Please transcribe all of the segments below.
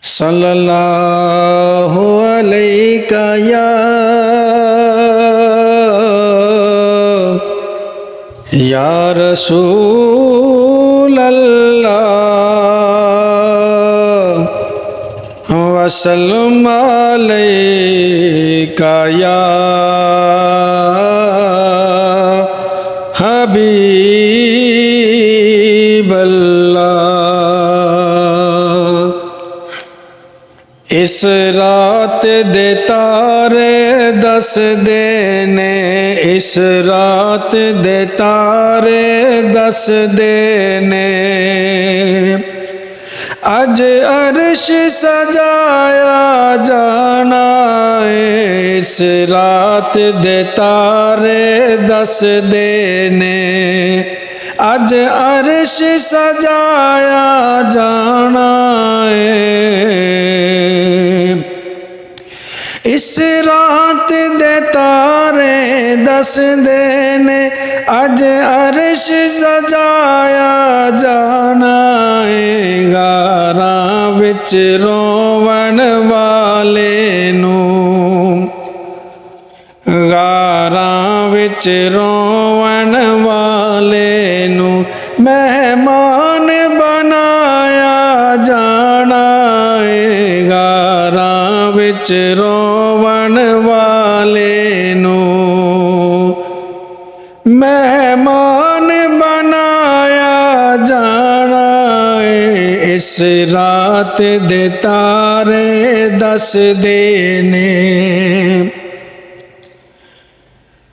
सल्लल्लाहु अलैका या रसूल अल्लाह वसल्लम अलैका या हबीब अल्लाह। इस रात दे तारे दस देने, इस रात दे तारे दस देने, अज अर्श सजाया जाना है। इस रात दे तारे दस देने, अज अर्श सजाया जाना है। इस रात दे तारे दस देने, अज अर्श सजाया जाना है। गारां विच रोवण वाले नूं, गारां विच रोवण वाले नूं मेहमान बनाया जाना है। गारां विच रोवण वाले नूं मेहमान बनाया जाना है। इस रात दे तारे दस देने,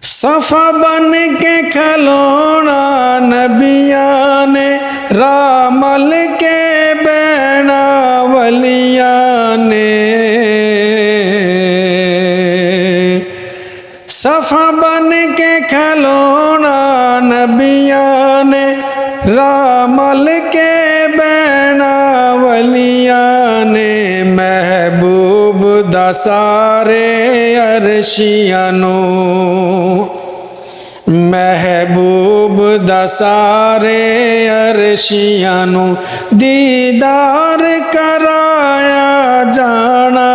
सफा बन के खलोना नबियां ने, रामल के बैना वलियां ने। सफा बन के खलोना नबियां ने, रामल के बैना वलियां ने। महबूब दा सारे अरशियां नूं, महबूब दा सारे अरशियां नूं दीदार कराया जाना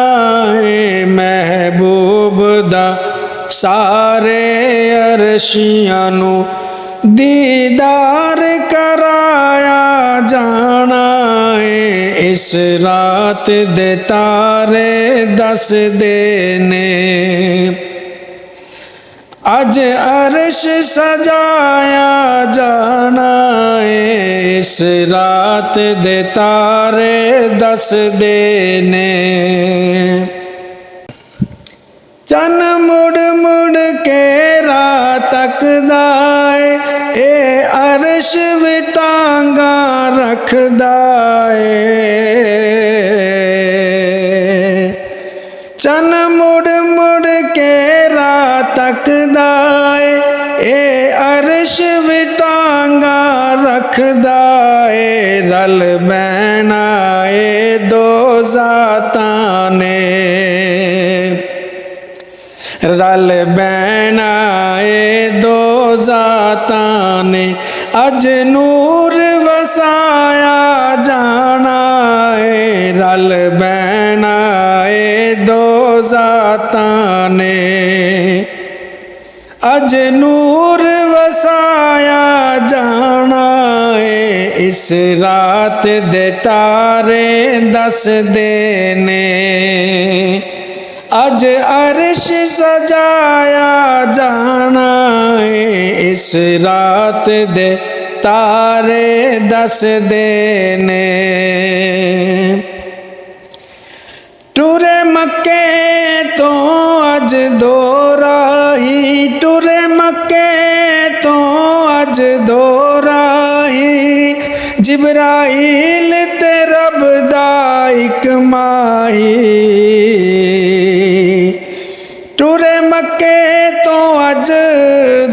है। महबूब दा सारे अरशियां नूं दीदार कराया जाना है। इस रात दे तारे दस देने, अज अर्श सजाया जाना है। इस रात दे तारे दस देने, चन मुड़ मुड़ के रात तकदा है, ए अर्श वितांगा रखदा है। चन मुड़ मुड़ के रात तकदा है, ए अर्श वितांगा रखदा है। रल बैना ए दो जातां ने, रल बैना ए दो जातां ने, अज नूर वसाया जाना है। रल बैना ए दो जातां ने, अज नूर वसाया जाना है। इस रात दे तारे दस देने, अज अर्श सजाया जाना है। इस रात दे तारे दस देने, टुरे मक्के तो अज दो राही, टुरे मक्के तो अज दो राही। जिब्राइल ते रब दा इक माही, टुरे मक्के तो अज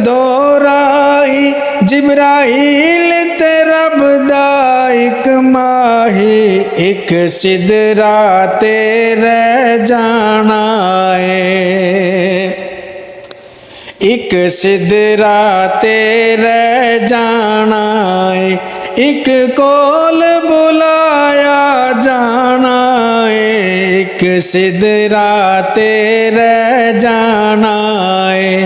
दो राही। जिब्राइल ते रब दा इक माही, एक सिदरा ते रह जाना है। एक सिदरा ते रह जाना है, एक कोल बुलाया जाना है। एक सिदरा ते रह जाना है,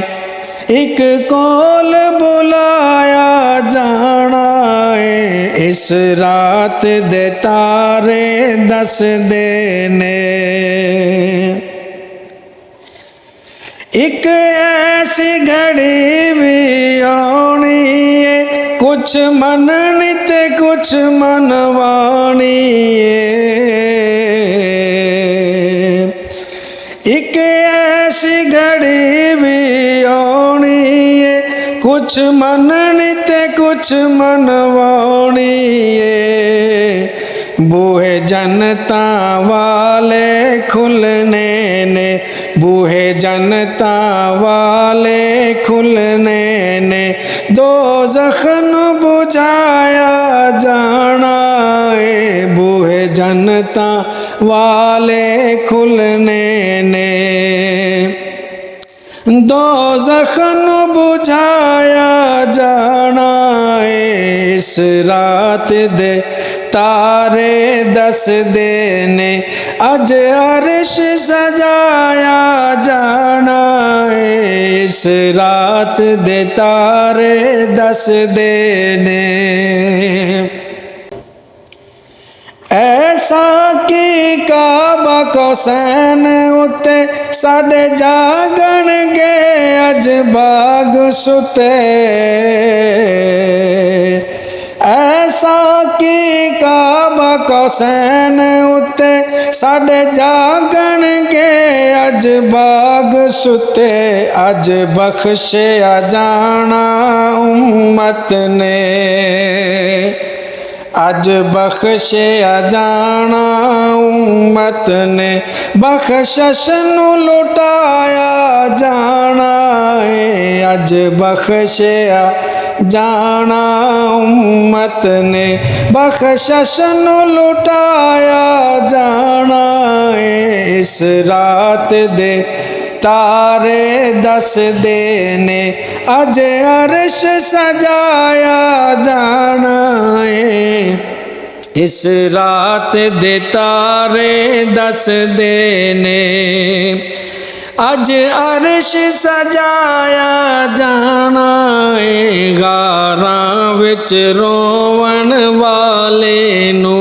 एक कोल बुलाया जाना है। इस रात दे तारे दस देने, एक ऐसी घड़ी भी आनी है, कुछ मननी ते कुछ मनवानी है। एक ऐसी घड़ी भी आनी है, कुछ मननी ते कुछ मनवानी है। बूहे जनता वाले खुलने ने, बूहे जनता वाले खुलने ने, दो जख्न बुझाया जाना है। बूहे जनता वाले खुलने ने, दो जख्न बुझाया जाना है। इस रात दे तारे दस देने, अज अर्श सजाया जाना है। इस रात दे तारे दस देने, ऐसा की काबा कौसैन उत्ते साडे जागण गे अज बाग सुते। ऐसा की काबा कौसैन उत्ते साडे जागण गे अज बाग सुते। अज बख्शिया जाना उम्मत ने, अज बख्शिया जाना उम्मत ने, बख्शिश नू लुटाया जाना है। अज बख्शिया जाना उम्मत ने, बख्शिश नू लुटाया जाना है। इस रात दे तारे दस देने, अज अर्श सजाया जाना है। इस रात दे तारे दस देने, अज अर्श सजाया जाना है। गारां विच रोवण वाले नू,